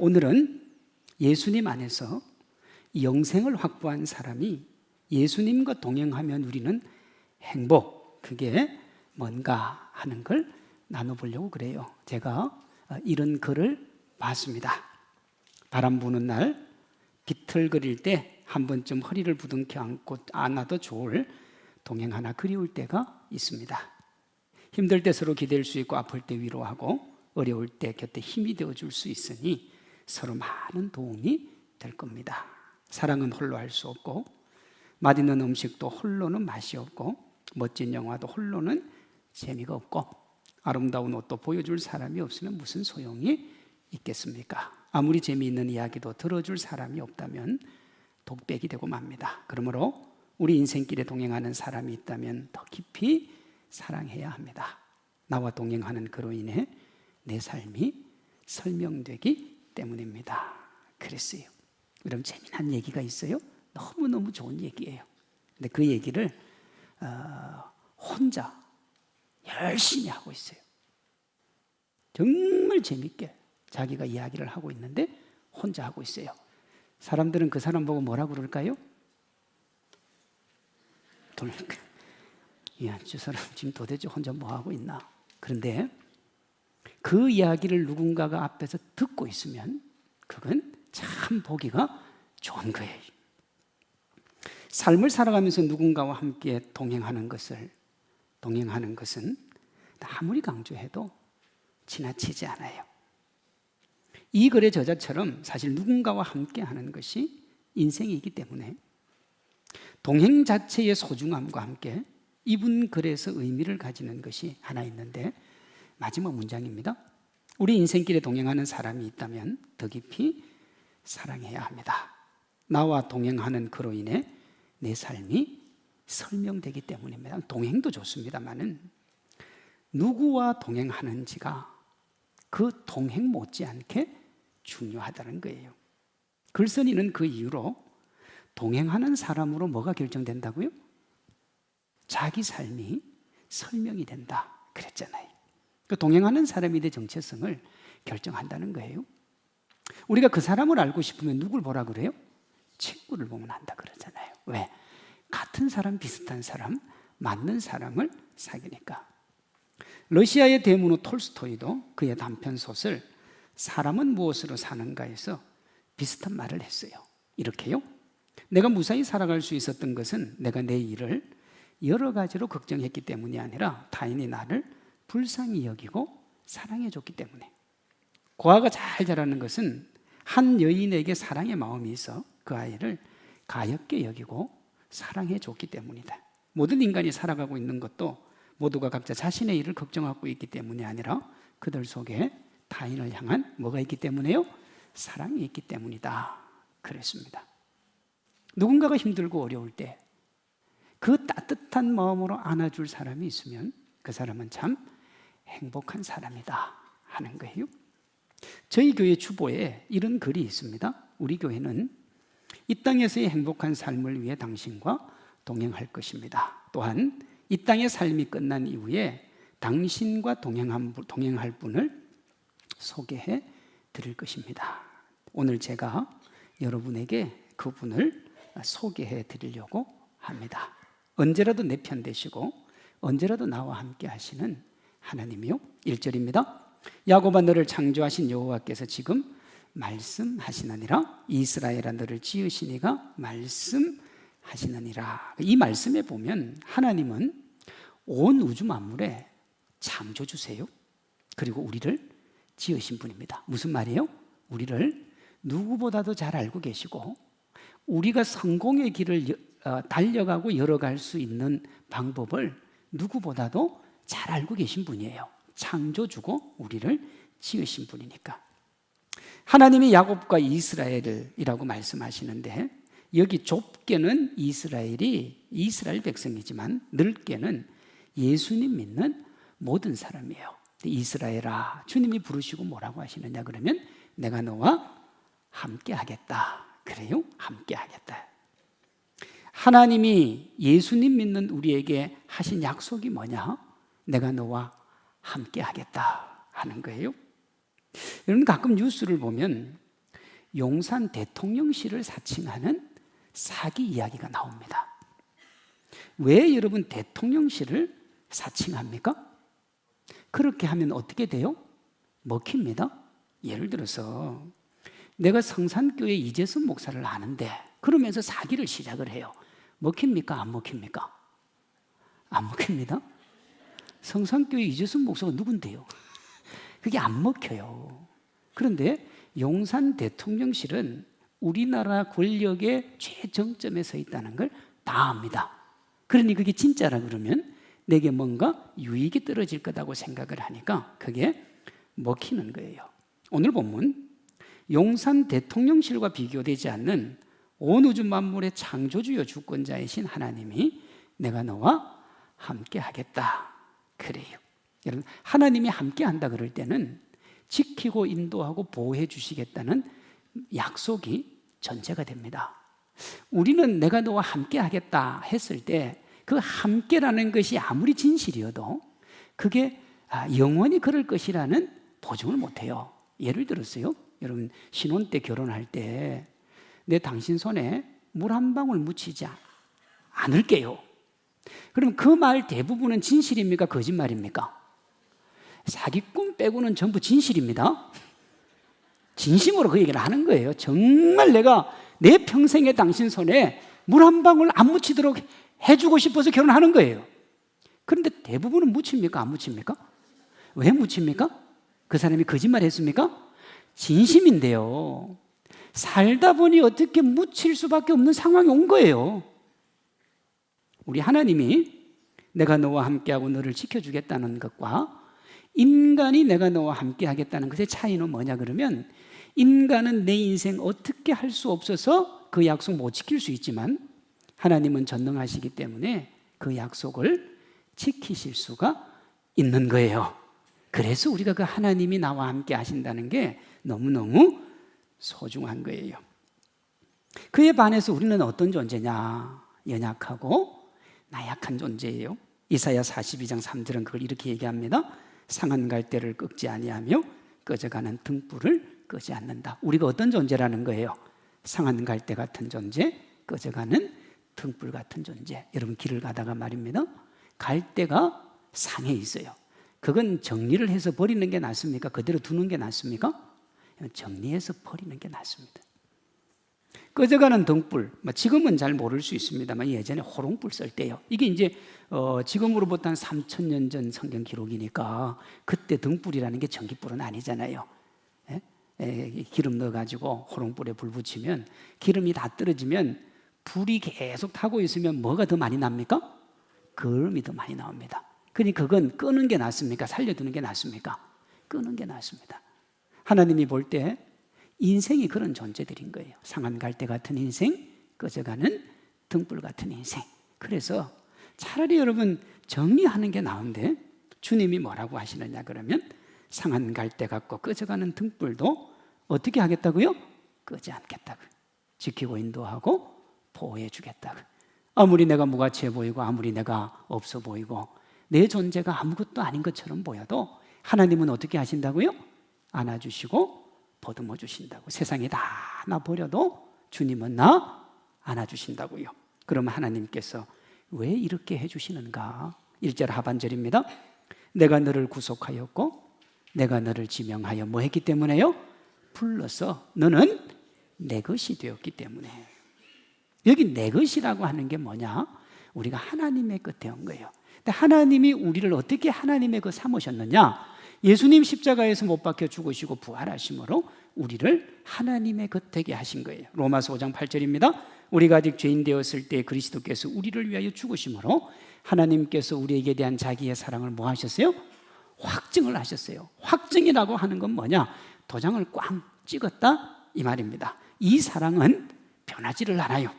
오늘은 예수님 안에서 영생을 확보한 사람이 예수님과 동행하면 누리는 행복, 그게 뭔가 하는 걸 나눠보려고 그래요. 제가 이런 글을 봤습니다. 바람 부는 날 비틀거릴 때 한 번쯤 허리를 부둥켜 안고 안아도 좋을 동행 하나 그리울 때가 있습니다. 힘들 때 서로 기댈 수 있고 아플 때 위로하고 어려울 때 곁에 힘이 되어줄 수 있으니 서로 많은 도움이 될 겁니다. 사랑은 홀로 할 수 없고 맛있는 음식도 홀로는 맛이 없고 멋진 영화도 홀로는 재미가 없고 아름다운 옷도 보여줄 사람이 없으면 무슨 소용이 있겠습니까? 아무리 재미있는 이야기도 들어줄 사람이 없다면 독백이 되고 맙니다. 그러므로 우리 인생길에 동행하는 사람이 있다면 더 깊이 사랑해야 합니다. 나와 동행하는 그로 인해 내 삶이 설명되기 때문입니다. 그랬어요. 여러분, 재미난 얘기가 있어요. 너무너무 좋은 얘기예요. 근데 그 얘기를 혼자 열심히 하고 있어요. 정말 재밌게 자기가 이야기를 하고 있는데 혼자 하고 있어요. 사람들은 그 사람 보고 뭐라 그럴까요? 야, 저 사람 지금 도대체 혼자 뭐 하고 있나? 그런데 그 이야기를 누군가가 앞에서 듣고 있으면 그건 참 보기가 좋은 거예요. 삶을 살아가면서 누군가와 함께 동행하는 것은 아무리 강조해도 지나치지 않아요. 이 글의 저자처럼 사실 누군가와 함께 하는 것이 인생이기 때문에 동행 자체의 소중함과 함께 이분 글에서 의미를 가지는 것이 하나 있는데 마지막 문장입니다. 우리 인생길에 동행하는 사람이 있다면 더 깊이 사랑해야 합니다. 나와 동행하는 그로 인해 내 삶이 설명되기 때문입니다. 동행도 좋습니다만은 누구와 동행하는지가 그 동행 못지않게 중요하다는 거예요. 글쓴이는 그 이유로 동행하는 사람으로 뭐가 결정된다고요? 자기 삶이 설명이 된다 그랬잖아요. 그 동행하는 사람이 내 정체성을 결정한다는 거예요. 우리가 그 사람을 알고 싶으면 누굴 보라 그래요? 친구를 보면 안다 그러잖아요. 왜? 같은 사람, 비슷한 사람, 맞는 사람을 사귀니까. 러시아의 대문호 톨스토이도 그의 단편 소설 사람은 무엇으로 사는가에서 비슷한 말을 했어요. 이렇게요. 내가 무사히 살아갈 수 있었던 것은 내가 내 일을 여러 가지로 걱정했기 때문이 아니라 타인이 나를 불쌍히 여기고 사랑해줬기 때문에. 고아가 잘 자라는 것은 한 여인에게 사랑의 마음이 있어 그 아이를 가엾게 여기고 사랑해줬기 때문이다. 모든 인간이 살아가고 있는 것도 모두가 각자 자신의 일을 걱정하고 있기 때문이 아니라 그들 속에 타인을 향한 뭐가 있기 때문에요? 사랑이 있기 때문이다 그랬습니다. 누군가가 힘들고 어려울 때 그 따뜻한 마음으로 안아줄 사람이 있으면 그 사람은 참 행복한 사람이다 하는 거예요. 저희 교회 주보에 이런 글이 있습니다. 우리 교회는 이 땅에서의 행복한 삶을 위해 당신과 동행할 것입니다. 또한 이 땅의 삶이 끝난 이후에 당신과 동행할 분을 소개해 드릴 것입니다. 오늘 제가 여러분에게 그분을 소개해 드리려고 합니다. 언제라도 내 편 되시고 언제라도 나와 함께 하시는 하나님이요. 1절입니다. 야곱아 너를 창조하신 여호와께서 지금 말씀하시느니라. 이스라엘아 너를 지으신 이가 말씀하시느니라. 이 말씀에 보면 하나님은 온 우주 만물의 창조주세요. 그리고 우리를 지으신 분입니다. 무슨 말이에요? 우리를 누구보다도 잘 알고 계시고 우리가 성공의 길을 달려가고 열어갈 수 있는 방법을 누구보다도 잘 알고 계신 분이에요. 창조주고 우리를 지으신 분이니까. 하나님이 야곱과 이스라엘이라고 말씀하시는데 여기 좁게는 이스라엘이 이스라엘 백성이지만 넓게는 예수님 믿는 모든 사람이에요. 이스라엘아, 주님이 부르시고 뭐라고 하시느냐 그러면 내가 너와 함께 하겠다. 그래요? 함께 하겠다. 하나님이 예수님 믿는 우리에게 하신 약속이 뭐냐? 내가 너와 함께 하겠다 하는 거예요. 여러분 가끔 뉴스를 보면 용산 대통령실을 사칭하는 사기 이야기가 나옵니다. 왜 여러분 대통령실을 사칭합니까? 그렇게 하면 어떻게 돼요? 먹힙니다. 예를 들어서 내가 성산교회 이재순 목사를 아는데 그러면서 사기를 시작을 해요. 먹힙니까? 안 먹힙니까? 안 먹힙니다. 성산교회 이재순 목사가 누군데요? 그게 안 먹혀요. 그런데 용산 대통령실은 우리나라 권력의 최정점에 서 있다는 걸 다 압니다. 그러니 그게 진짜라 그러면 내게 뭔가 유익이 떨어질 거다고 생각을 하니까 그게 먹히는 거예요. 오늘 본문 용산 대통령실과 비교되지 않는 온 우주 만물의 창조주요 주권자이신 하나님이 내가 너와 함께 하겠다 그래요. 여러분, 하나님이 함께 한다 그럴 때는 지키고 인도하고 보호해 주시겠다는 약속이 전제가 됩니다. 우리는 내가 너와 함께 하겠다 했을 때 그 함께라는 것이 아무리 진실이어도 그게 영원히 그럴 것이라는 보증을 못해요. 예를 들었어요. 여러분, 신혼 때 결혼할 때 내 당신 손에 물 한 방울 묻히지 않을게요. 그럼 그 말 대부분은 진실입니까? 거짓말입니까? 사기꾼 빼고는 전부 진실입니다. 진심으로 그 얘기를 하는 거예요. 정말 내가 내 평생에 당신 손에 물 한 방울 안 묻히도록 해주고 싶어서 결혼하는 거예요. 그런데 대부분은 묻힙니까? 안 묻힙니까? 왜 묻힙니까? 그 사람이 거짓말 했습니까? 진심인데요. 살다 보니 어떻게 묻힐 수밖에 없는 상황이 온 거예요. 우리 하나님이 내가 너와 함께하고 너를 지켜주겠다는 것과 인간이 내가 너와 함께 하겠다는 것의 차이는 뭐냐 그러면 인간은 내 인생 어떻게 할 수 없어서 그 약속 못 지킬 수 있지만 하나님은 전능하시기 때문에 그 약속을 지키실 수가 있는 거예요. 그래서 우리가 그 하나님이 나와 함께 하신다는 게 너무너무 소중한 거예요. 그에 반해서 우리는 어떤 존재냐? 연약하고 나약한 존재예요. 이사야 42장 3절은 그걸 이렇게 얘기합니다. 상한 갈대를 꺾지 아니하며 꺼져가는 등불을 끄지 않는다. 우리가 어떤 존재라는 거예요? 상한 갈대 같은 존재, 꺼져가는 등불 같은 존재. 여러분, 길을 가다가 말입니다. 갈대가 상해 있어요. 그건 정리를 해서 버리는 게 낫습니까? 그대로 두는 게 낫습니까? 정리해서 버리는 게 낫습니다. 꺼져가는 등불, 지금은 잘 모를 수 있습니다만 예전에 호롱불 쓸 때요. 이게 이제 지금으로부터 한 3,000년 전 성경 기록이니까 그때 등불이라는 게 전기불은 아니잖아요. 기름 넣어가지고 호롱불에 불 붙이면 기름이 다 떨어지면 불이 계속 타고 있으면 뭐가 더 많이 납니까? 거름이 더 많이 나옵니다. 그러니 그건 끄는 게 낫습니까? 살려두는 게 낫습니까? 끄는 게 낫습니다. 하나님이 볼 때 인생이 그런 존재들인 거예요. 상한 갈대 같은 인생, 꺼져가는 등불 같은 인생. 그래서 차라리 여러분 정리하는 게 나은데 주님이 뭐라고 하시느냐 그러면 상한 갈대 같고 꺼져가는 등불도 어떻게 하겠다고요? 끄지 않겠다고요. 지키고 인도하고 보호해 주겠다고. 아무리 내가 무가치해 보이고 아무리 내가 없어 보이고 내 존재가 아무것도 아닌 것처럼 보여도 하나님은 어떻게 하신다고요? 안아주시고 보듬어 주신다고. 세상이 다 나 버려도 주님은 나 안아주신다고요. 그러면 하나님께서 왜 이렇게 해주시는가? 1절 하반절입니다. 내가 너를 구속하였고 내가 너를 지명하여 뭐 했기 때문에요? 불러서 너는 내 것이 되었기 때문에. 여기 내 것이라고 하는 게 뭐냐? 우리가 하나님의 것 되온 거예요. 근데 하나님이 우리를 어떻게 하나님의 것 삼으셨느냐? 예수님 십자가에서 못 박혀 죽으시고 부활하심으로 우리를 하나님의 것 되게 하신 거예요. 로마서 5장 8절입니다. 우리가 아직 죄인 되었을 때 그리스도께서 우리를 위하여 죽으심으로 하나님께서 우리에게 대한 자기의 사랑을 뭐 하셨어요? 확증을 하셨어요. 확증이라고 하는 건 뭐냐? 도장을 꽝 찍었다 이 말입니다. 이 사랑은 변하지를 않아요.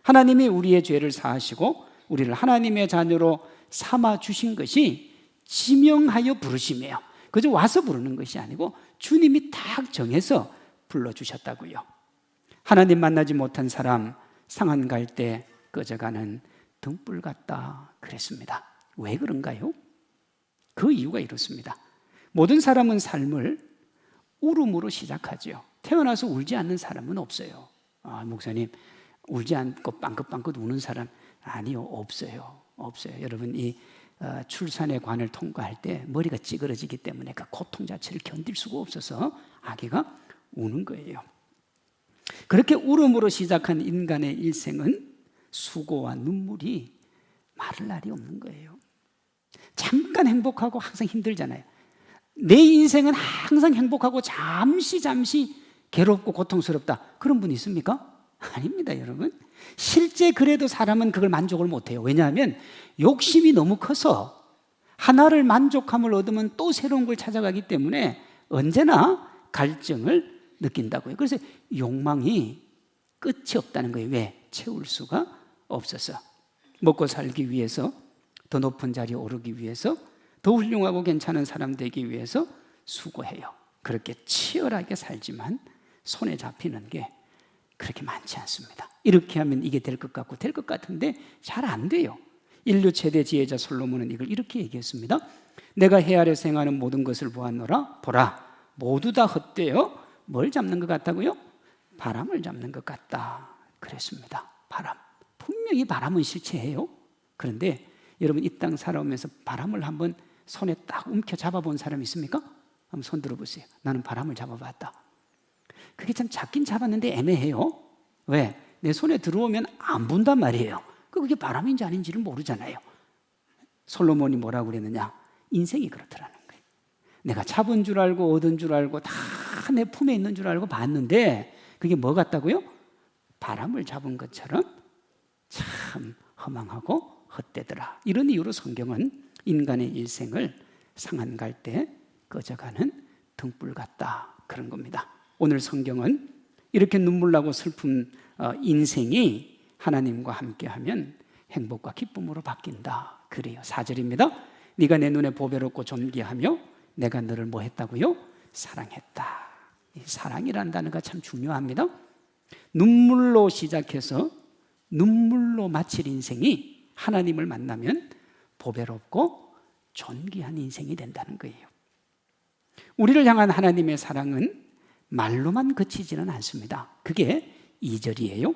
하나님이 우리의 죄를 사하시고 우리를 하나님의 자녀로 삼아 주신 것이 지명하여 부르심이에요. 그저 와서 부르는 것이 아니고 주님이 딱 정해서 불러주셨다고요. 하나님 만나지 못한 사람 상한 갈대 꺼져가는 등불 같다 그랬습니다. 왜 그런가요? 그 이유가 이렇습니다. 모든 사람은 삶을 울음으로 시작하죠. 태어나서 울지 않는 사람은 없어요. 목사님, 울지 않고 빵긋빵긋 우는 사람, 아니요, 없어요. 여러분, 이 출산의 관을 통과할 때 머리가 찌그러지기 때문에 그 고통 자체를 견딜 수가 없어서 아기가 우는 거예요. 그렇게 울음으로 시작한 인간의 일생은 수고와 눈물이 마를 날이 없는 거예요. 잠깐 행복하고 항상 힘들잖아요. 내 인생은 항상 행복하고 잠시 괴롭고 고통스럽다, 그런 분 있습니까? 아닙니다, 여러분. 실제 그래도 사람은 그걸 만족을 못해요. 왜냐하면 욕심이 너무 커서 하나를 만족함을 얻으면 또 새로운 걸 찾아가기 때문에 언제나 갈증을 느낀다고요. 그래서 욕망이 끝이 없다는 거예요. 왜? 채울 수가 없어서. 먹고 살기 위해서, 더 높은 자리에 오르기 위해서, 더 훌륭하고 괜찮은 사람 되기 위해서 수고해요. 그렇게 치열하게 살지만 손에 잡히는 게 그렇게 많지 않습니다. 이렇게 하면 이게 될 것 같고 될 것 같은데 잘 안 돼요. 인류 최대 지혜자 솔로몬은 이걸 이렇게 얘기했습니다. 내가 해 아래서 행하는 모든 것을 보았노라. 보라, 모두 다 헛되어 뭘 잡는 것 같다고요? 바람을 잡는 것 같다 그랬습니다. 바람, 분명히 바람은 실체예요. 그런데 여러분, 이 땅 살아오면서 바람을 한번 손에 딱 움켜 잡아본 사람 있습니까? 한번 손 들어보세요. 나는 바람을 잡아봤다. 그게 참 잡긴 잡았는데 애매해요. 왜? 내 손에 들어오면 안 분단 말이에요. 그게 바람인지 아닌지를 모르잖아요. 솔로몬이 뭐라고 그랬느냐? 인생이 그렇더라는 거예요. 내가 잡은 줄 알고 얻은 줄 알고 다 내 품에 있는 줄 알고 봤는데 그게 뭐 같다고요? 바람을 잡은 것처럼 참 허망하고 헛되더라. 이런 이유로 성경은 인간의 일생을 상한 갈 때 꺼져가는 등불 같다, 그런 겁니다. 오늘 성경은 이렇게 눈물나고 슬픈 인생이 하나님과 함께하면 행복과 기쁨으로 바뀐다, 그래요. 4절입니다. 네가 내 눈에 보배롭고 존귀하며 내가 너를 뭐 했다고요? 사랑했다. 이 사랑이라는 단어가 참 중요합니다. 눈물로 시작해서 눈물로 마칠 인생이 하나님을 만나면 보배롭고 존귀한 인생이 된다는 거예요. 우리를 향한 하나님의 사랑은 말로만 그치지는 않습니다. 그게 2절이에요.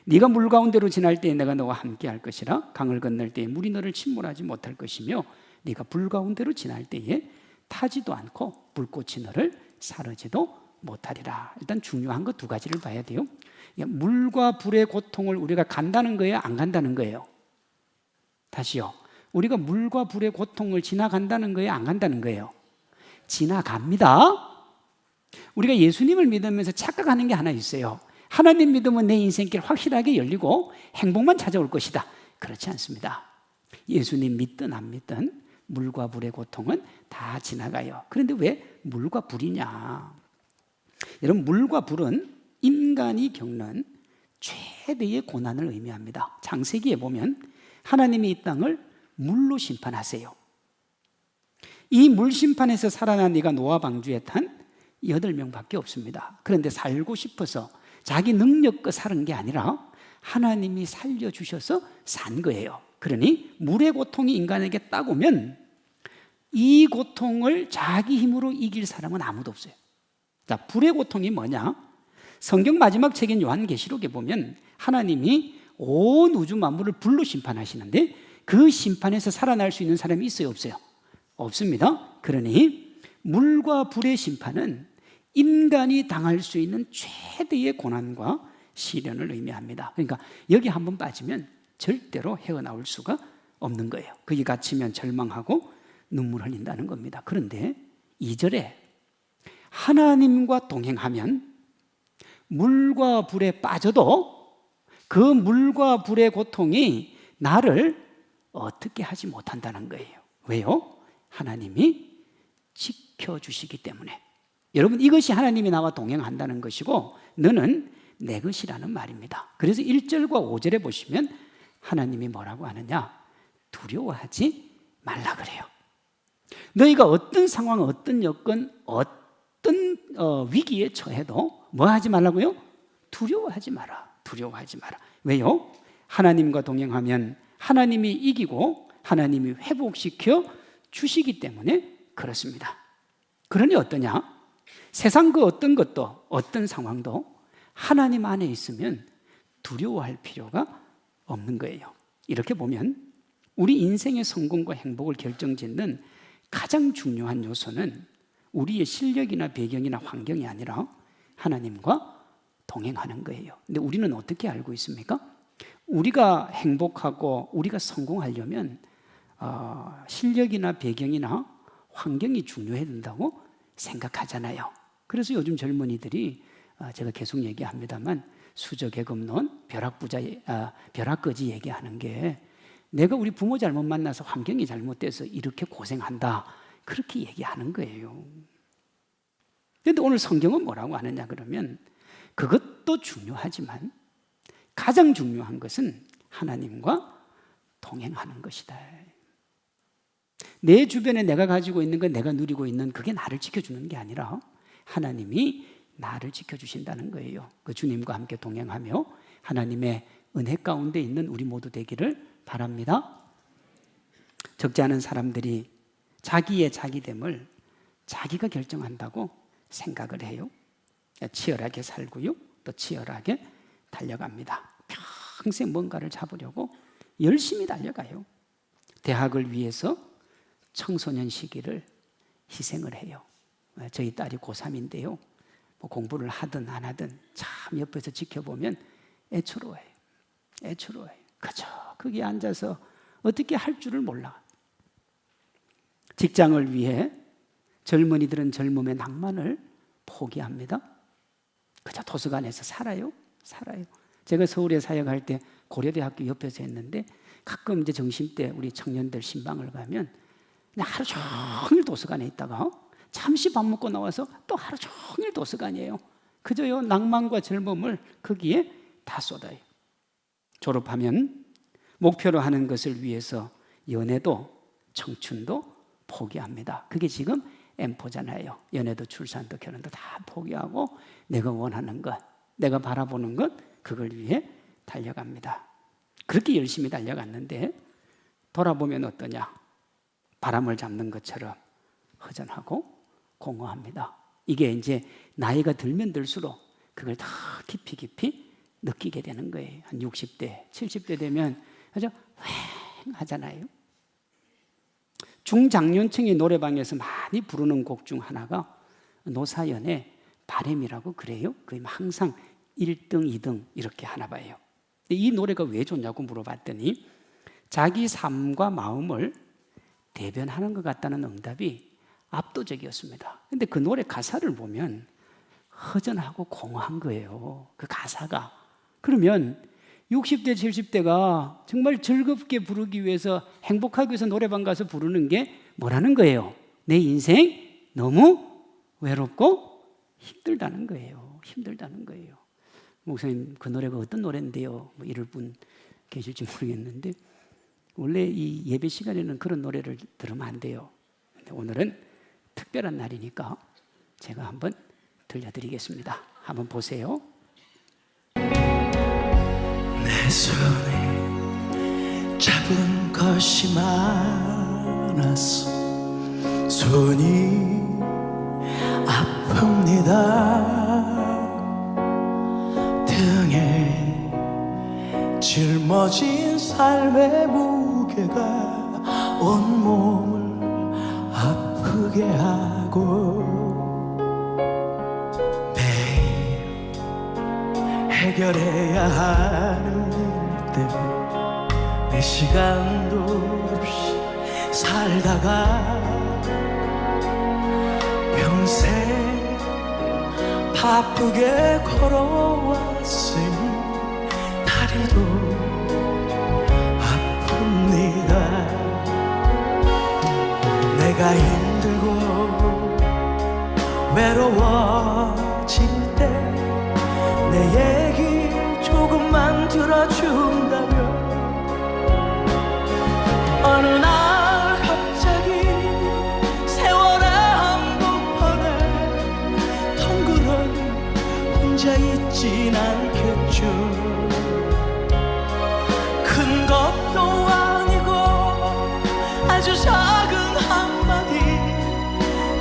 네가 물 가운데로 지날 때에 내가 너와 함께 할 것이라. 강을 건널 때에 물이 너를 침몰하지 못할 것이며 네가 불 가운데로 지날 때에 타지도 않고 불꽃이 너를 사르지도 못하리라. 일단 중요한 거 2가지를 봐야 돼요. 물과 불의 고통을 우리가 간다는 거예요, 안 간다는 거예요? 다시요. 우리가 물과 불의 고통을 지나간다는 거예요, 안 간다는 거예요? 지나갑니다. 우리가 예수님을 믿으면서 착각하는 게 하나 있어요. 하나님 믿으면 내 인생길 확실하게 열리고 행복만 찾아올 것이다. 그렇지 않습니다. 예수님 믿든 안 믿든 물과 불의 고통은 다 지나가요. 그런데 왜 물과 불이냐? 여러분, 물과 불은 인간이 겪는 최대의 고난을 의미합니다. 창세기에 보면 하나님이 이 땅을 물로 심판하세요. 이 물 심판에서 살아난 이가 노아 방주에 탄 8명밖에 없습니다. 그런데 살고 싶어서 자기 능력껏 사는 게 아니라 하나님이 살려주셔서 산 거예요. 그러니 물의 고통이 인간에게 딱 오면 이 고통을 자기 힘으로 이길 사람은 아무도 없어요. 자, 불의 고통이 뭐냐? 성경 마지막 책인 요한계시록에 보면 하나님이 온 우주 만물을 불로 심판하시는데 그 심판에서 살아날 수 있는 사람이 있어요, 없어요? 없습니다. 그러니 물과 불의 심판은 인간이 당할 수 있는 최대의 고난과 시련을 의미합니다. 그러니까 여기 한번 빠지면 절대로 헤어나올 수가 없는 거예요. 거기 갇히면 절망하고 눈물 흘린다는 겁니다. 그런데 2절에 하나님과 동행하면 물과 불에 빠져도 그 물과 불의 고통이 나를 어떻게 하지 못한다는 거예요. 왜요? 하나님이 지켜주시기 때문에. 여러분, 이것이 하나님이 나와 동행한다는 것이고 너는 내 것이라는 말입니다. 그래서 1절과 5절에 보시면 하나님이 뭐라고 하느냐? 두려워하지 말라 그래요. 너희가 어떤 상황, 어떤 여건, 어떤 위기에 처해도 뭐 하지 말라고요? 두려워하지 마라. 두려워하지 마라. 왜요? 하나님과 동행하면 하나님이 이기고 하나님이 회복시켜 주시기 때문에 그렇습니다. 그러니 어떠냐? 세상 그 어떤 것도, 어떤 상황도 하나님 안에 있으면 두려워할 필요가 없는 거예요. 이렇게 보면 우리 인생의 성공과 행복을 결정짓는 가장 중요한 요소는 우리의 실력이나 배경이나 환경이 아니라 하나님과 동행하는 거예요. 근데 우리는 어떻게 알고 있습니까? 우리가 행복하고 우리가 성공하려면 실력이나 배경이나 환경이 중요해야 된다고 생각하잖아요. 그래서 요즘 젊은이들이 제가 계속 얘기합니다만 수저계급론, 벼락거지 얘기하는 게 내가 우리 부모 잘못 만나서 환경이 잘못돼서 이렇게 고생한다, 그렇게 얘기하는 거예요. 그런데 오늘 성경은 뭐라고 하느냐 그러면 그것도 중요하지만 가장 중요한 것은 하나님과 동행하는 것이다. 내 주변에 내가 가지고 있는 것, 내가 누리고 있는 그게 나를 지켜주는 게 아니라 하나님이 나를 지켜주신다는 거예요. 그 주님과 함께 동행하며 하나님의 은혜 가운데 있는 우리 모두 되기를 바랍니다. 적지 않은 사람들이 자기의 자기됨을 자기가 결정한다고 생각을 해요. 치열하게 살고요, 또 치열하게 달려갑니다. 평생 뭔가를 잡으려고 열심히 달려가요. 대학을 위해서 청소년 시기를 희생을 해요. 저희 딸이 고3인데요. 뭐 공부를 하든 안 하든 참 옆에서 지켜보면 애처로워요. 그저 거기 앉아서 어떻게 할 줄을 몰라. 직장을 위해 젊은이들은 젊음의 낭만을 포기합니다. 그저 도서관에서 살아요. 제가 서울에 사역할 때 고려대학교 옆에서 했는데 가끔 이제 점심때 우리 청년들 신방을 가면 그냥 하루 종일 도서관에 있다가 잠시 밥 먹고 나와서 또 하루 종일 도서관이에요. 그저요 낭만과 젊음을 거기에 다 쏟아요. 졸업하면 목표로 하는 것을 위해서 연애도 청춘도 포기합니다. 그게 지금 M4잖아요. 연애도 출산도 결혼도 다 포기하고 내가 원하는 것, 내가 바라보는 것, 그걸 위해 달려갑니다. 그렇게 열심히 달려갔는데 돌아보면 어떠냐? 바람을 잡는 것처럼 허전하고 공허합니다. 이게 이제 나이가 들면 들수록 그걸 더 깊이 느끼게 되는 거예요. 한 60대, 70대 되면 아주 휑하잖아요. 중장년층의 노래방에서 많이 부르는 곡 중 하나가 노사연의 바램이라고 그래요. 그게 항상 1등, 2등 이렇게 하나 봐요. 근데 이 노래가 왜 좋냐고 물어봤더니 자기 삶과 마음을 대변하는 것 같다는 응답이 압도적이었습니다. 근데 그 노래 가사를 보면 허전하고 공허한 거예요. 그 가사가. 그러면 60대, 70대가 정말 즐겁게 부르기 위해서, 행복하기 위해서 노래방 가서 부르는 게 뭐라는 거예요? 내 인생 너무 외롭고 힘들다는 거예요. 목사님, 그 노래가 어떤 노래인데요? 뭐 이럴 분 계실지 모르겠는데 원래 이 예배 시간에는 그런 노래를 들으면 안 돼요. 근데 오늘은 특별한 날이니까 제가 한번 들려드리겠습니다. 한번 보세요. 내 손에 잡은 것이 많아서 손이 아픕니다. 등에 짊어진 삶의 무게가 온몸을 아프게 하고 매일 해결해야 하는 일들 내 시간도 없이 살다가 평생 바쁘게 걸어왔으니 다리도 아픕니다. 내가 힘들고 외로워질 때 내 얘기 조금만 들어준다면 어느 날 갑자기 세월의 한복판에 덩그러니 혼자 있진 않겠죠. 큰 것도 아니고 아주 작은 한마디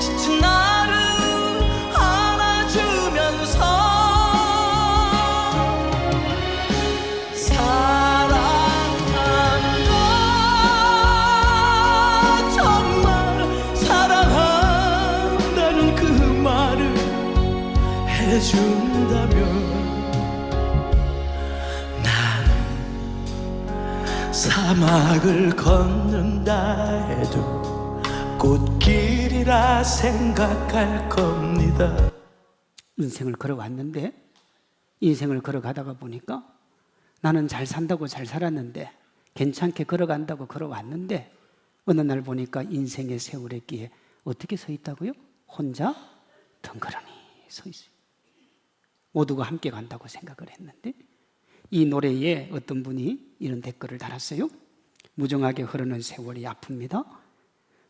지친 나를 해준다면 나는 사막을 걷는다 해도 꽃길이라 생각할 겁니다. 인생을 걸어왔는데, 인생을 걸어가다가 보니까 나는 잘 산다고 잘 살았는데, 괜찮게 걸어간다고 걸어왔는데, 어느 날 보니까 인생의 세월의기에 어떻게 서 있다고요? 혼자 덩그러니 서 있어요. 모두가 함께 간다고 생각을 했는데, 이 노래에 어떤 분이 이런 댓글을 달았어요. 무정하게 흐르는 세월이 아픕니다.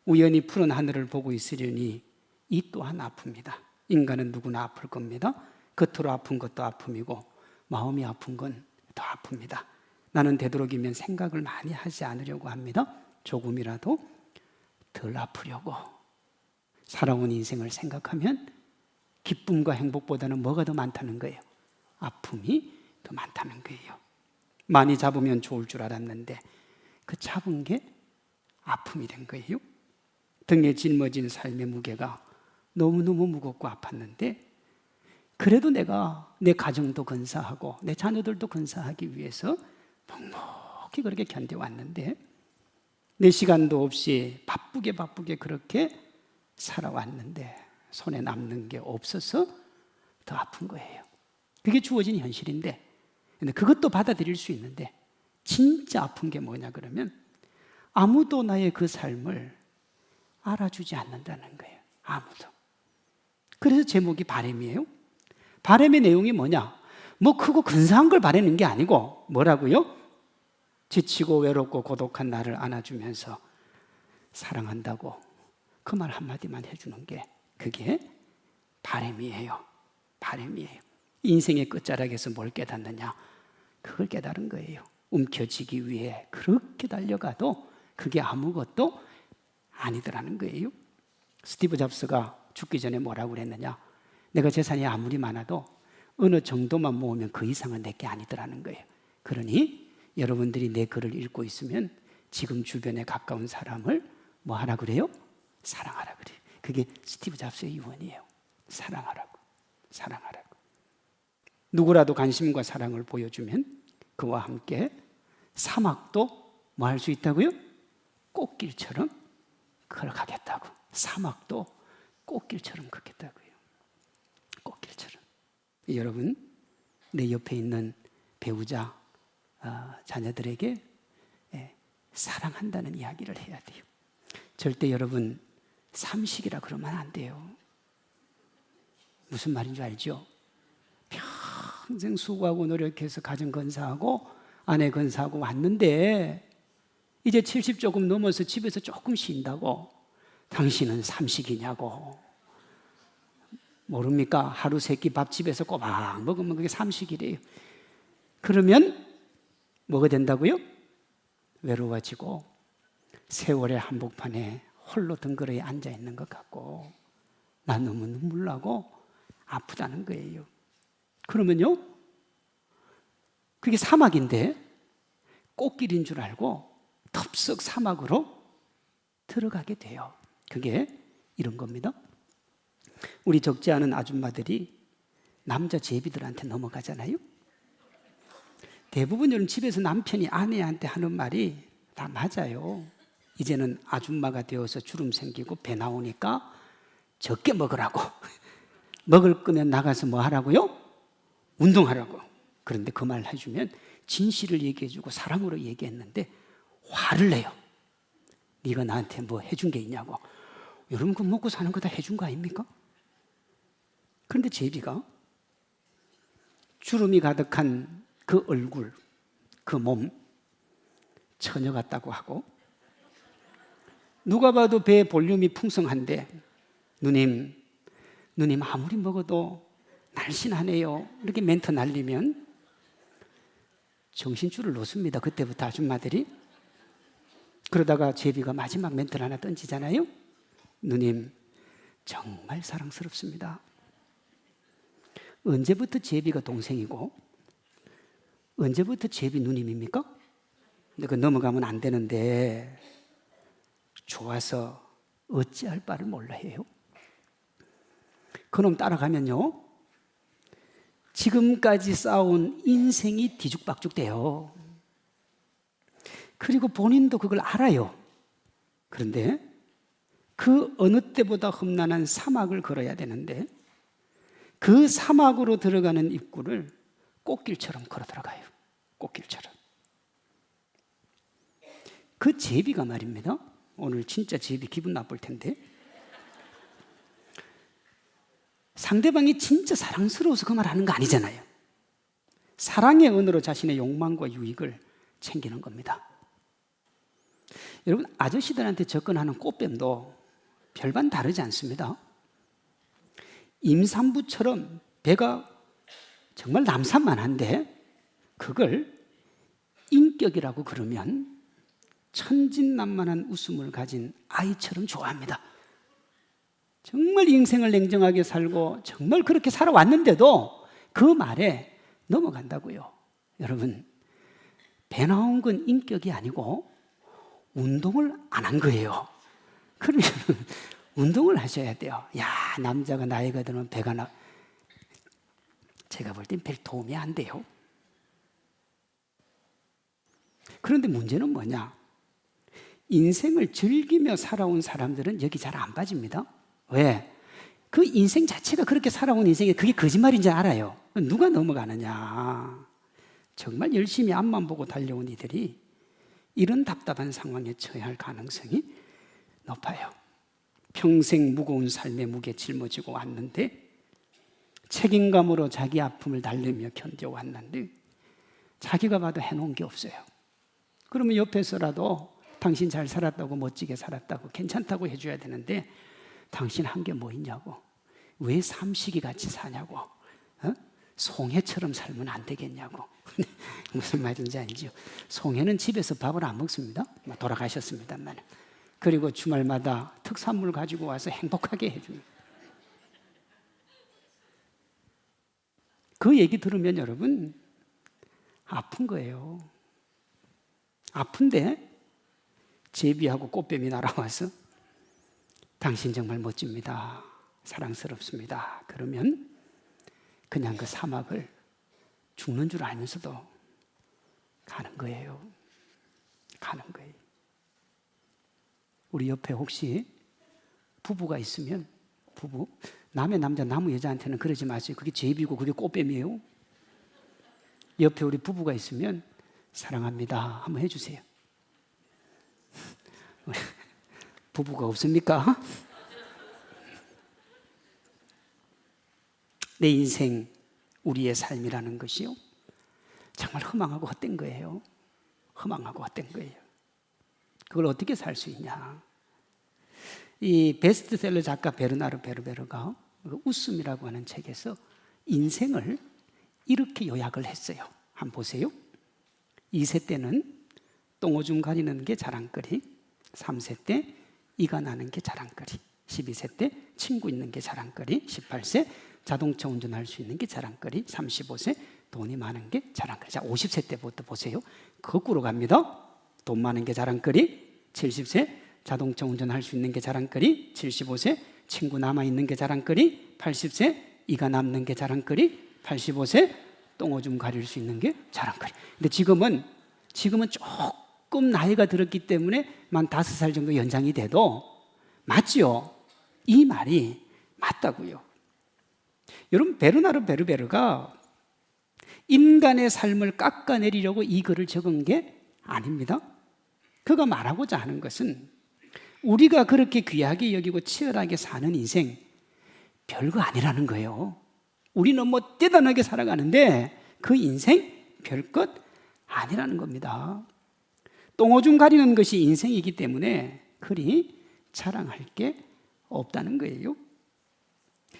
우연히 푸른 하늘을 보고 있으려니 이 또한 아픕니다. 인간은 누구나 아플 겁니다. 겉으로 아픈 것도 아픔이고 마음이 아픈 건 더 아픕니다. 나는 되도록이면 생각을 많이 하지 않으려고 합니다. 조금이라도 덜 아프려고. 살아온 인생을 생각하면 기쁨과 행복보다는 뭐가 더 많다는 거예요? 아픔이 더 많다는 거예요. 많이 잡으면 좋을 줄 알았는데 그 잡은 게 아픔이 된 거예요. 등에 짊어진 삶의 무게가 너무너무 무겁고 아팠는데, 그래도 내가 내 가정도 건사하고 내 자녀들도 건사하기 위해서 넉넉히 그렇게 견뎌왔는데, 내 시간도 없이 바쁘게 그렇게 살아왔는데 손에 남는 게 없어서 더 아픈 거예요. 그게 주어진 현실인데, 근데 그것도 받아들일 수 있는데, 진짜 아픈 게 뭐냐 그러면 아무도 나의 그 삶을 알아주지 않는다는 거예요. 아무도. 그래서 제목이 바람이에요. 바람의 내용이 뭐냐? 뭐 크고 근사한 걸 바라는 게 아니고 뭐라고요? 지치고 외롭고 고독한 나를 안아주면서 사랑한다고 그 말 한마디만 해주는 게, 그게 바람이에요. 바람이에요. 인생의 끝자락에서 뭘 깨닫느냐? 그걸 깨달은 거예요. 움켜쥐기 위해 그렇게 달려가도 그게 아무것도 아니더라는 거예요. 스티브 잡스가 죽기 전에 뭐라고 그랬느냐? 내가 재산이 아무리 많아도 어느 정도만 모으면 그 이상은 내게 아니더라는 거예요. 그러니 여러분들이 내 글을 읽고 있으면 지금 주변에 가까운 사람을 뭐 하라 그래요? 사랑하라 그래요. 그게 스티브 잡스의 유언이에요. 사랑하라고. 사랑하라고. 누구라도 관심과 사랑을 보여주면 그와 함께 사막도 뭐 할 수 있다고요? 꽃길처럼 걸어가겠다고. 사막도 꽃길처럼 걷겠다고요. 꽃길처럼. 여러분, 내 옆에 있는 배우자, 자녀들에게 사랑한다는 이야기를 해야 돼요. 절대 여러분 삼식이라 그러면 안 돼요. 무슨 말인 줄 알죠? 평생 수고하고 노력해서 가정 건사하고 아내 건사하고 왔는데 이제 70 조금 넘어서 집에서 조금 쉰다고 당신은 삼식이냐고. 모릅니까? 하루 세 끼 밥 집에서 꼬박 먹으면 그게 삼식이래요. 그러면 뭐가 된다고요? 외로워지고 세월의 한복판에 홀로 덩그러니 앉아있는 것 같고 난 너무 눈물 나고 아프다는 거예요. 그러면요, 그게 사막인데 꽃길인 줄 알고 덥석 사막으로 들어가게 돼요. 그게 이런 겁니다. 우리 적지 않은 아줌마들이 남자 제비들한테 넘어가잖아요. 대부분 여러분 집에서 남편이 아내한테 하는 말이 다 맞아요. 이제는 아줌마가 되어서 주름 생기고 배 나오니까 적게 먹으라고. 먹을 거면 나가서 뭐 하라고요? 운동하라고. 그런데 그 말 해주면 진실을 얘기해주고 사랑으로 얘기했는데 화를 내요. 네가 나한테 뭐 해준 게 있냐고. 여러분 그 먹고 사는 거 다 해준 거 아닙니까? 그런데 제비가 주름이 가득한 그 얼굴, 그 몸, 처녀 같다고 하고 누가 봐도 배에 볼륨이 풍성한데 누님 아무리 먹어도 날씬하네요. 이렇게 멘트 날리면 정신줄을 놓습니다. 그때부터 아줌마들이. 그러다가 제비가 마지막 멘트를 하나 던지잖아요. 누님 정말 사랑스럽습니다. 언제부터 제비가 동생이고 언제부터 제비 누님입니까? 근데 그 넘어가면 안 되는데 좋아서 어찌할 바를 몰라 해요. 그놈 따라가면요 지금까지 쌓아온 인생이 뒤죽박죽돼요. 그리고 본인도 그걸 알아요. 그런데 그 어느 때보다 험난한 사막을 걸어야 되는데 그 사막으로 들어가는 입구를 꽃길처럼 걸어 들어가요. 꽃길처럼. 그 제비가 말입니다. 오늘 진짜 제비 기분 나쁠 텐데 상대방이 진짜 사랑스러워서 그 말 하는 거 아니잖아요. 사랑의 언어로 자신의 욕망과 유익을 챙기는 겁니다. 여러분, 아저씨들한테 접근하는 꽃뱀도 별반 다르지 않습니다. 임산부처럼 배가 정말 남산만한데 그걸 인격이라고 그러면 천진난만한 웃음을 가진 아이처럼 좋아합니다. 정말 인생을 냉정하게 살고 정말 그렇게 살아왔는데도 그 말에 넘어간다고요. 여러분, 배 나온 건 인격이 아니고 운동을 안 한 거예요. 그러면 운동을 하셔야 돼요. 야, 남자가 나이가 들면 배가 나. 제가 볼 땐 별 도움이 안 돼요. 그런데 문제는 뭐냐? 인생을 즐기며 살아온 사람들은 여기 잘 안 빠집니다. 왜? 그 인생 자체가 그렇게 살아온 인생이 그게 거짓말인지 알아요. 누가 넘어가느냐? 정말 열심히 앞만 보고 달려온 이들이 이런 답답한 상황에 처해야 할 가능성이 높아요. 평생 무거운 삶의 무게 짊어지고 왔는데 책임감으로 자기 아픔을 달래며 견뎌왔는데 자기가 봐도 해놓은 게 없어요. 그러면 옆에서라도 당신 잘 살았다고, 멋지게 살았다고, 괜찮다고 해줘야 되는데 당신 한 게 뭐 있냐고, 왜 삼식이 같이 사냐고, 송해처럼 살면 안 되겠냐고. 무슨 말인지 알죠? 송해는 집에서 밥을 안 먹습니다. 돌아가셨습니다만. 그리고 주말마다 특산물 가지고 와서 행복하게 해줍니다. 그 얘기 들으면 여러분 아픈 거예요. 아픈데 제비하고 꽃뱀이 날아와서 당신 정말 멋집니다, 사랑스럽습니다, 그러면 그냥 그 사막을 죽는 줄 알면서도 가는 거예요. 가는 거예요. 우리 옆에 혹시 부부가 있으면, 부부, 남의 남자 남의 여자한테는 그러지 마세요. 그게 제비고 그게 꽃뱀이에요. 옆에 우리 부부가 있으면 사랑합니다 한번 해주세요. 부부가 없습니까? 내 인생, 우리의 삶이라는 것이요, 정말 허망하고 헛된 거예요. 허망하고 헛된 거예요. 그걸 어떻게 살 수 있냐? 이 베스트셀러 작가 베르나르 베르베르가 웃음이라고 하는 책에서 인생을 이렇게 요약을 했어요. 한번 보세요. 2세 때는 똥오줌 가리는 게 자랑거리, 3세 때 이가 나는 게 자랑거리, 12세 때 친구 있는 게 자랑거리, 18세 자동차 운전할 수 있는 게 자랑거리, 35세 돈이 많은 게 자랑거리. 자, 50세 때부터 보세요. 거꾸로 갑니다. 돈 많은 게 자랑거리, 70세 자동차 운전할 수 있는 게 자랑거리, 75세 친구 남아있는 게 자랑거리, 80세 이가 남는 게 자랑거리, 85세 똥오줌 가릴 수 있는 게 자랑거리. 근데 지금은 조금 나이가 들었기 때문에 만 5살 정도 연장이 돼도 맞죠? 이 말이 맞다고요. 여러분, 베르나르 베르베르가 인간의 삶을 깎아내리려고 이 글을 적은 게 아닙니다. 그가 말하고자 하는 것은 우리가 그렇게 귀하게 여기고 치열하게 사는 인생 별거 아니라는 거예요. 우리는 뭐 대단하게 살아가는데 그 인생 별것 아니라는 겁니다. 똥오줌 가리는 것이 인생이기 때문에 그리 자랑할 게 없다는 거예요.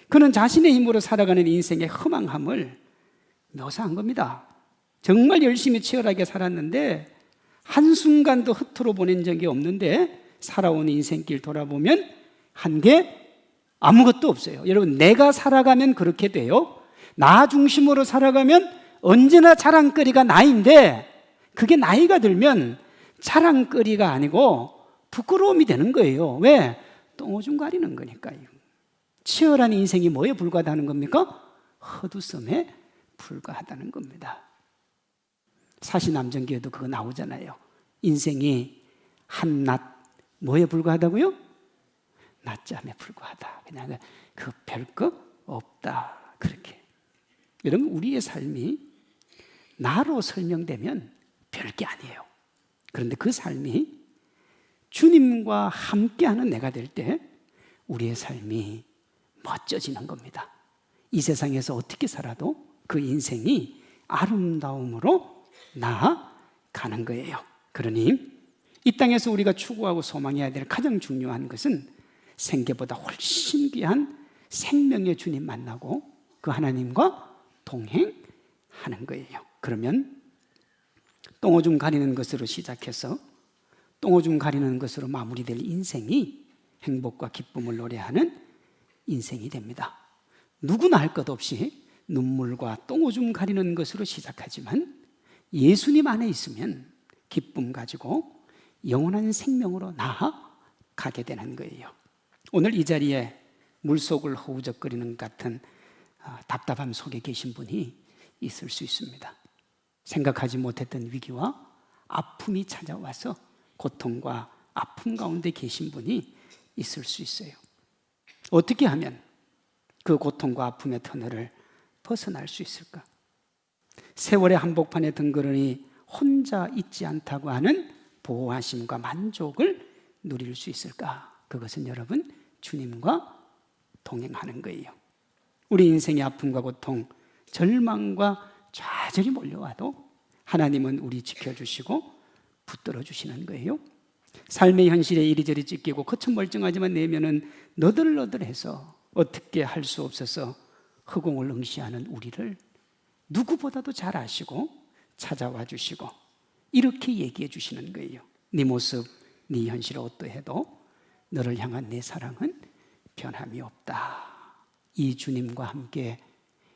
그는 자신의 힘으로 살아가는 인생의 허망함을 묘사한 겁니다. 정말 열심히 치열하게 살았는데 한순간도 허투루 보낸 적이 없는데 살아온 인생길 돌아보면 한 게 아무것도 없어요. 여러분, 내가 살아가면 그렇게 돼요. 나 중심으로 살아가면 언제나 자랑거리가 나인데 그게 나이가 들면 자랑거리가 아니고 부끄러움이 되는 거예요. 왜? 똥오줌 가리는 거니까요. 치열한 인생이 뭐에 불과하다는 겁니까? 헛웃음에 불과하다는 겁니다. 사시남정기에도 그거 나오잖아요. 인생이 한낱 뭐에 불과하다고요? 낮잠에 불과하다. 그냥 그 별거 없다. 그렇게. 여러분, 우리의 삶이 나로 설명되면 별게 아니에요. 그런데 그 삶이 주님과 함께하는 내가 될 때 우리의 삶이 멋져지는 겁니다. 이 세상에서 어떻게 살아도 그 인생이 아름다움으로 나아가는 거예요. 그러니 이 땅에서 우리가 추구하고 소망해야 될 가장 중요한 것은 생계보다 훨씬 귀한 생명의 주님 만나고 그 하나님과 동행하는 거예요. 그러면 똥오줌 가리는 것으로 시작해서 똥오줌 가리는 것으로 마무리될 인생이 행복과 기쁨을 노래하는 인생이 됩니다. 누구나 할 것 없이 눈물과 똥오줌 가리는 것으로 시작하지만 예수님 안에 있으면 기쁨 가지고 영원한 생명으로 나아가게 되는 거예요. 오늘 이 자리에 물속을 허우적거리는 같은 답답함 속에 계신 분이 있을 수 있습니다. 생각하지 못했던 위기와 아픔이 찾아와서 고통과 아픔 가운데 계신 분이 있을 수 있어요. 어떻게 하면 그 고통과 아픔의 터널을 벗어날 수 있을까? 세월의 한복판에 덩그러니 혼자 있지 않다고 하는 보호하심과 만족을 누릴 수 있을까? 그것은 여러분 주님과 동행하는 거예요. 우리 인생의 아픔과 고통, 절망과 좌절이 몰려와도 하나님은 우리 지켜주시고 붙들어 주시는 거예요. 삶의 현실에 이리저리 찢기고 거쳐멀쩡하지만 내면은 너덜너덜해서 어떻게 할 수 없어서 허공을 응시하는 우리를 누구보다도 잘 아시고 찾아와 주시고 이렇게 얘기해 주시는 거예요. 네 모습, 네 현실 어떠해도 너를 향한 내 사랑은 변함이 없다. 이 주님과 함께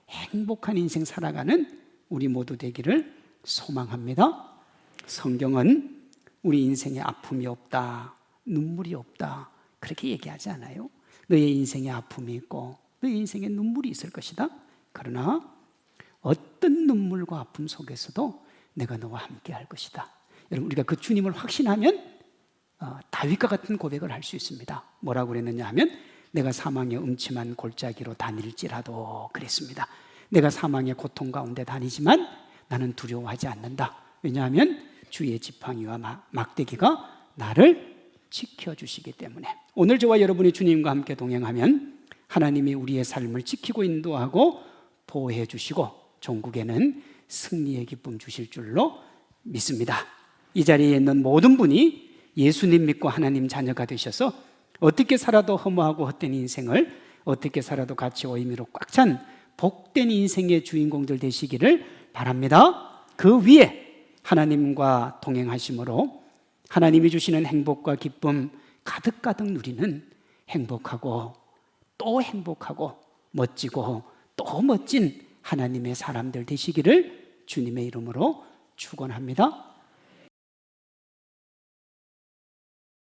행복한 인생 살아가는 우리 모두 되기를 소망합니다. 성경은 우리 인생에 아픔이 없다, 눈물이 없다 그렇게 얘기하지 않아요. 너의 인생에 아픔이 있고 너의 인생에 눈물이 있을 것이다. 그러나 어떤 눈물과 아픔 속에서도 내가 너와 함께 할 것이다. 여러분, 우리가 그 주님을 확신하면 다윗과 같은 고백을 할 수 있습니다. 뭐라고 그랬느냐 하면 내가 사망의 음침한 골짜기로 다닐지라도 그랬습니다. 내가 사망의 고통 가운데 다니지만 나는 두려워하지 않는다. 왜냐하면 주의 지팡이와 막대기가 나를 지켜주시기 때문에. 오늘 저와 여러분이 주님과 함께 동행하면 하나님이 우리의 삶을 지키고 인도하고 보호해 주시고 종국에는 승리의 기쁨 주실 줄로 믿습니다. 이 자리에 있는 모든 분이 예수님 믿고 하나님 자녀가 되셔서 어떻게 살아도 허무하고 헛된 인생을 어떻게 살아도 가치와 의미로 꽉 찬 복된 인생의 주인공들 되시기를 바랍니다. 그 위에 하나님과 동행하심으로 하나님이 주시는 행복과 기쁨 가득가득 누리는 행복하고 또 행복하고 멋지고 또 멋진 하나님의 사람들 되시기를 주님의 이름으로 축원합니다.